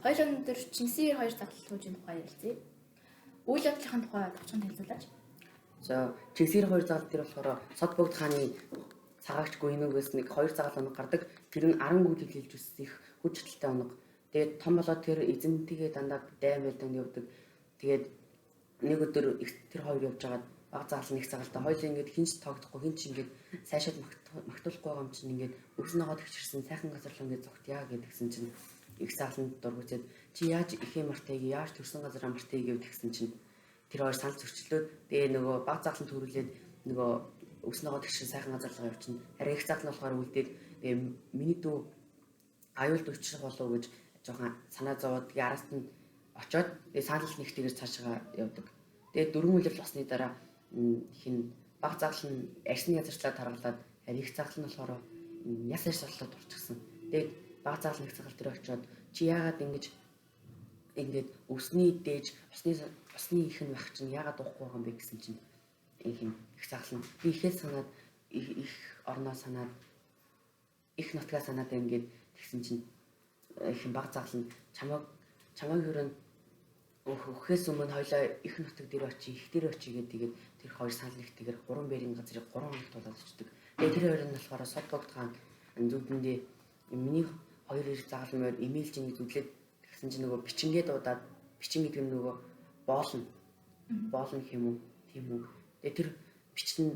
Хоёул өнөөдөр Чингисийн 2 задлал туужийн тухай ярилцъя. Үйл явдлын тухай товчхон танилцуулаач. За Чингисийн 2 загалт тэр болохоор Содбогд хааны цагаагч Гүйнүгээс нэг 2 загалт оног гардаг. Тэр нь 10 гүйл хэлж үсэх хүч чадалтай оног. Тэгээд том болоод тэр эзэнтэйгээ дандаа дайм байлдан явдаг. Тэгээд нэг өдөр тэр хоёр явж байгаад баг загалт нэг загалтай хоёул ингээд хинч тоглохгүй хинч ингээд сайшаал магтуулахгүй байгаа юм чинь ингээд өснөгөө төвчөрсөн сайхан газар л ингээд зогтъя гэдгсэн чинь их загаланд дургуцээд чи яаж их юм мартайг яаж төрсэн газар мартайг гэдгсэн чинь тэр хоёр санал зөрчлөөд тэгээ нөгөө баг загаланд төрүүлээд нөгөө өснөгөө төвчөрсөн сайхан газар руу явчихна. Харин их загал нь болохоор үлдээд тэгээ миний дүү аюулд өчрөх болов гэж жоохон санаа зовоод тэгээ араас нь очоод тэгээ санал нэгтэйгээр цаашаа явдаг. Тэгээ 4 үлэл болсны дараа хин баг загал нь арсны язарчлаад таргалаад их загал нь болохоор яс ярьсгалаад урчихсан. Тэгээд баг загал нэг загал дээр очоод чи яагаад ингээд өсний дээж усны их нь байх чинь яагаад уухгүй байгаа юм бэ гэсэн чинь хин их загал нь би ихээс санаад их орноо санаад их нутгаа санаад ингээд тэгсэн чинь хин баг загал нь чамайг хөрөн өхөөс өмнө хоёлаа их нутаг дээр очие их дээр очие гэдэг тэр хоёр санал нэгтэйгээр 3 бэрийн газрыг 3 хоногт болоод очдөг. Тэгээд тэр хоёр нь болохоор Содбогд хаан зүудэндээ миний хоёр их загал мөр имэйлж ингэ зүглээд тэгсэн чинь нөгөө бичингээ дуудаад бичин гэдэг нь нөгөө боолно юм уу тийм үү. Тэгээд тэр бичэн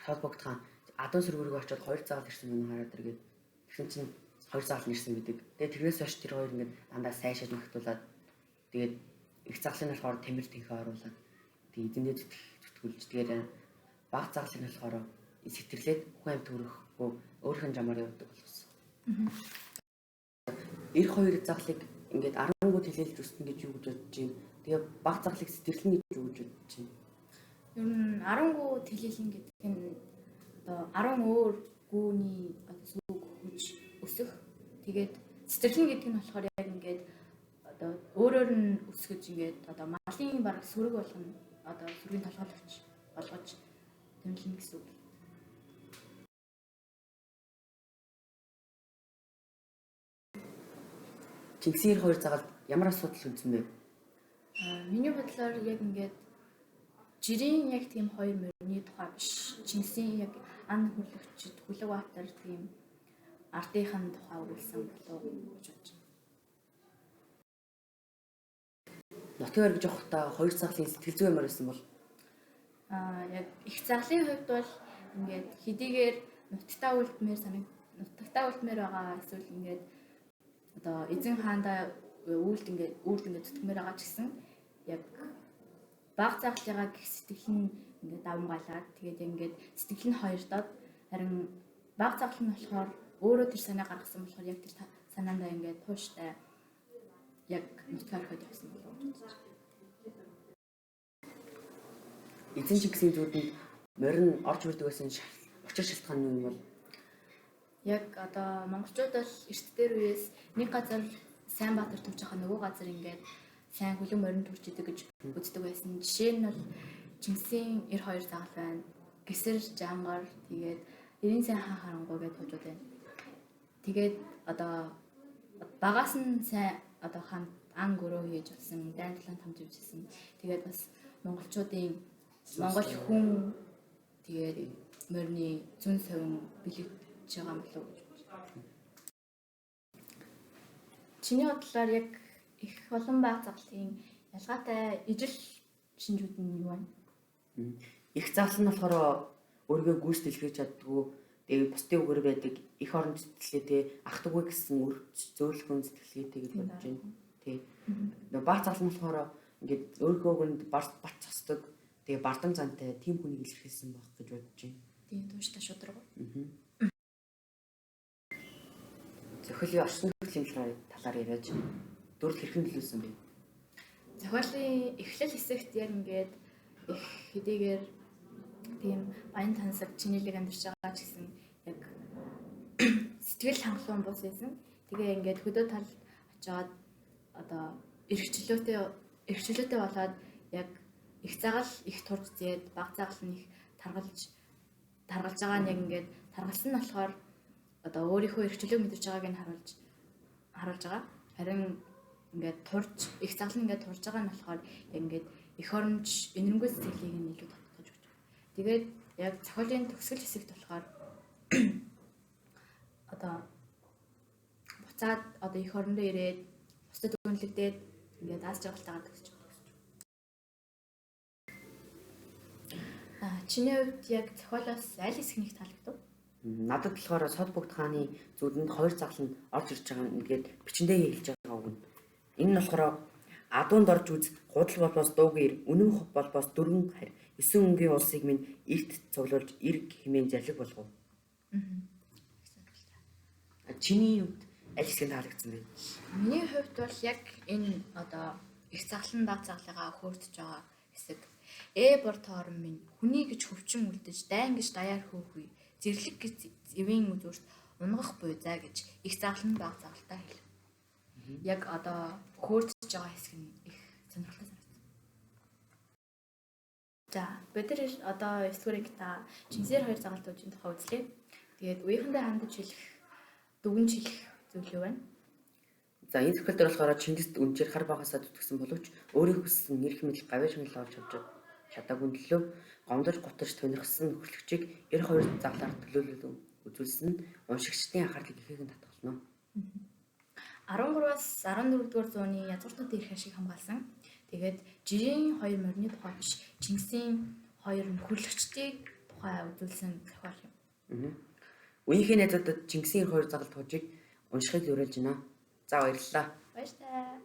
Содбогд хаан адуу сүргүүрийг очоод хоёр загал ирсэн юм хараад иргээд тэгсэн чинь хоёр загал нэрсэн гэдэг. Тэгээд тэрнээс хойш тэр хоёр ингэ дандаа сайшааж магтуулаад тэгээд их загалын болохоор тамир тэнхээ оруулаад тэгээд эзэндээ зүтгүүлж тэгээд баг загалын болохоор сэтгэлээд хүн амт төрөхгүй өөрхөн жамаар явдаг болсон. Эх хоёр загалыг ингээд 10 гүт хэлэлж үстэн гэж юу гэж бодож байна. Тэгээд баг загалыг сэтгэлэн гэж юу гэж бодож байна. Ер нь 10 гүт хэлэлэн гэдэг нь одоо 10 өөр гүүний сүг хүч өсөх. Тэгээд сэтгэлэн гэдэг нь болохоор яг ингээд одоо өөрөөр нь өсгөж ингээд одоо малын бараг сүрэг болгоно одоо сүргийн толгойлогч болгож тэмдэглэн гэсэн үг. Чингисийн 2 загалд ямар асуудал үүсэн бэ? Миний бодлоор яг ингээд жирийн яг тийм хоёр мөрний тухай биш. Чингисийн яг ан хүлэгчд хүлэг баатар тийм ардынхын тухай өгүүлсэн болов уу гэж бодож байна. Нутгийн оргиж явахдаа хоёр загалын сэтгэл зүй ямар байсан бол? Яг их загалын хувьд бол ингээд хэдийгээр нутагтаа үлдмээр байгаа эсвэл ингээд одоо эзэн хаандаа үйлд ингээд зүтгэмээр байгаа ч гэсэн яг баг загалыгаа гих сэтгэл нь ингээд давмгаалаад тэгээд ингээд сэтгэл нь хоёрдоод харин баг загал нь болохоор өөрөө тэр санаа гаргасан болохоор яг тэр санаандаа ингээд тууштай яг нутгаар хойд явсан болов уу гэж бодож байна. Эзэн Чингисийн зүудэнд морин орж ирдэг байсан учир шалтгаан нь юу бол? Яг одоо монголчууд бол эрт дээр үеэс нэг газар сайн баатар төвж байгаа нөгөө газар ингээд сайн хүлэн морин төрж идэг гэж үздэг байсан. Жишээ нь бол Чингисийн 92 загал байна. Гэсэр жангар тэгээд 90 сайн хаан харангуй гэж туужууд байна. Тэгээд одоо багаас нь сайн одоо хамт ан гөрөө хийж болсон, дайн талаанд хамт явжсэн. Тэгээд бас монголчуудын монгол хүн тэгээд морины зүүн совин бэлэгдэж байгаа юм болов уу гэж байна. Чиний бодлоор яг их олон баг загалын ялгаатай ижил шинжүүд нь юу вэ? Их загал нь болохоор өөрийгөө гүйцэтгэлж чаддгүй тэгээд бусдын үгээр байдаг их орон сэтгэлгээтэй ахтаггүй гэсэн үр зөөлхөн сэтгэлгээтэй гэж бодож байна. Тий. Нөгөө баг загал нь болохоор ингээд өөрийнхөө үгэнд бат цосдог тэгээд бардан зантай тийм хүнийг илэрхийлсэн байх гэж бодож байна. Тийм тууштай шударга. Зохиолын орчин нөхцөлийн талаар яриач дөрөв хэрхэн төлөвлөсөн бэ? Зохиолын эхлэл хэсэгт яг ингээд их хэдийгээр тийм баян тансаг чинэлэг амьдарч байгаа ч гэсэн яг сэтгэл хангалуун бус байсан. Тэгээ ингээд хөдөө талд очиод одоо эрхчлөөтэй болоод яг их загал их турж зээд баг загал нь их таргалж байгаа нь яг ингээд таргалсан нь болохоор одоо өөрийнхөө эрхчлөөг мэдэрч байгааг нь харуулж байгаа. Харин ингээд турж их заглан ингээд турж байгаа нь болохоор яг ингээд эх оронч энэрмгүй сэтгэлийг нь илүү татгаж өгч байгаа. Тэгээд яг зохиолын төгсгөл хэсэгт болохоор одоо буцаад одоо эх орондоо ирээд бусдад үнэлэгдээд ингээд аз жаргалтайгаар төгсч байгаа. Чиний хувьд яг зохиолоос аль хэсэг нэг таалагдав? Надад болохоор сод бүгд хааны зүудэнд хоёр заглан орж ирж байгаа нь ингээд бичэндээ хэлж байгаа үг нь. Энэ нь болохоор адуунд орж үз худал болбоос дуугир үнэн хов болбоос дөрвөн харь 9 өнгийн улсыг минь эрт цуглуулж эрг хэмээн залиг болгов. Чиний хувьд аль хэсэг таалагдсан бэ? Миний хувьд бол яг энэ одоо их заглан баг заглагаа хөөрдөж байгаа хэсэг. Бор тоорон минь хүний гэж хөвчин үлдэж дайн гэж даяар хөөхүй зэрлэг гэж зэвийн үзүүрт унгах буй заа гэж их заглан баг заглалтаа хэл. Яг одоо хөөрдөж байгаа хэсэг нь их сонирхолтой санагдсан. За бид нар одоо 9 дугаарыг та Чингисээр хоёр загалдуудын тухай үзлээ. Тэгээд үеийнхэндээ хандаж хэлэх дүгнж хэлэх зүйл юу байна? За энэ тохиолдолд болохоор Чингист үнчээр хар багасаа зүтгэсэн боловч өөрийн хүссэн эрх мэдэл гавьяа шагнал олж авч чадаагүй төлөө гомдож гутарч тунирхсан хөрлөгчийг 92 заглаар төлөөлөл үзүүлсэн нь уншигчдын анхаарлыг ихээхэн татгална. 13-аас 14 дугаар зууны язгууртнууд ирэх ашиг хамгаалсан. Тэгээд жирийн хоёр морины тухай биш Чингисийн хоёр хөрлөгчдийг тухай үзүүлсэн зохиол юм. Үеийнхээ найзуудад Чингисийн хоёр загалт хожиг уншихыг уриалж байна. За баярлалаа. Баярлалаа.